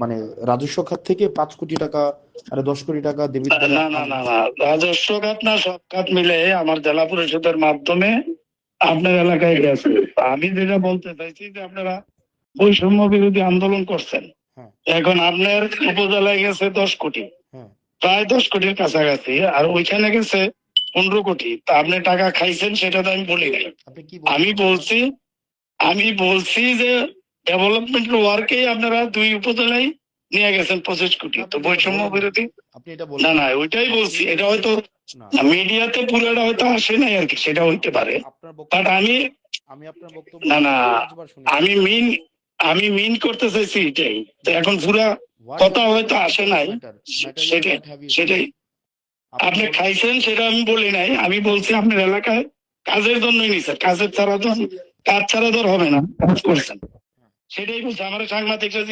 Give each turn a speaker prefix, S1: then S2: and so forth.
S1: মানে রাজস্ব খাত থেকে 5 কোটি টাকা আর 10 কোটি টাকা দেবিত বলে
S2: না না না না, রাজস্ব খাত না, সব খাত মিলে আমার জেলা পরিষদের মাধ্যমে আপনার এলাকায় গেছে। আমি যেটা বলতে চাইছি যে আপনারা বৈষম্য বিরোধী আন্দোলন করছেন,
S1: হ্যাঁ
S2: এখন আপনার উপজেলায় গেছে 10 কোটি,
S1: হ্যাঁ।
S2: প্রায় 10 কোটির কাছাকাছি, আর ওইখানে গেছে 15 কোটি। তা আপনি টাকা খাইছেন সেটা তো আমি বলি নাই।
S1: আপনি কি
S2: আমি
S1: বলছেন?
S2: বলছি আমি বলছি যে ডেভেলপমেন্ট ওয়ার্কেই আপনারা 2 উপজেলায় নিয়ে গেছেন 25 কোটি, তো
S1: আপনি তো এটা
S2: বৈষম্য
S1: বলেন নাই।
S2: বিরোধী।
S1: আপনি এটা
S2: না
S1: বলেন
S2: না,
S1: নাই।
S2: ওইটাই বলছি, এটা হয়তো
S1: না,
S2: মিডিয়াতে পুরোটা হয়তো আসে নাই আর কি, সেটা হইতে পারে।
S1: আপনার
S2: বাট
S1: বক্তব্য, আমি আপনার বক্তব্য
S2: না না,
S1: 5 বার শুনেছি।
S2: আমি মিন আমি মিন করতে চাইছি এটাই, তো
S1: না,
S2: এখন পুরা
S1: হোয়াট
S2: কথা
S1: হ্যাভ ইউ,
S2: হয়তো
S1: ইট
S2: আসে
S1: ডাজন্ট
S2: নাই।
S1: ম্যাটার, ম্যাটার ইজ
S2: সেটাই
S1: হোয়াট হ্যাভ ইউ সেড।
S2: সেটাই
S1: আপনি
S2: আপনি
S1: বলেন।
S2: খাইছেন সেটা আমি বলি নাই, আমি বলছি আপনার এলাকায় কাজের জন্যই নিছেন, কাজ ছাড়া তো হবে না, কাজ করছেন, সেটাই বলছি। আমার সাংবাদিকরা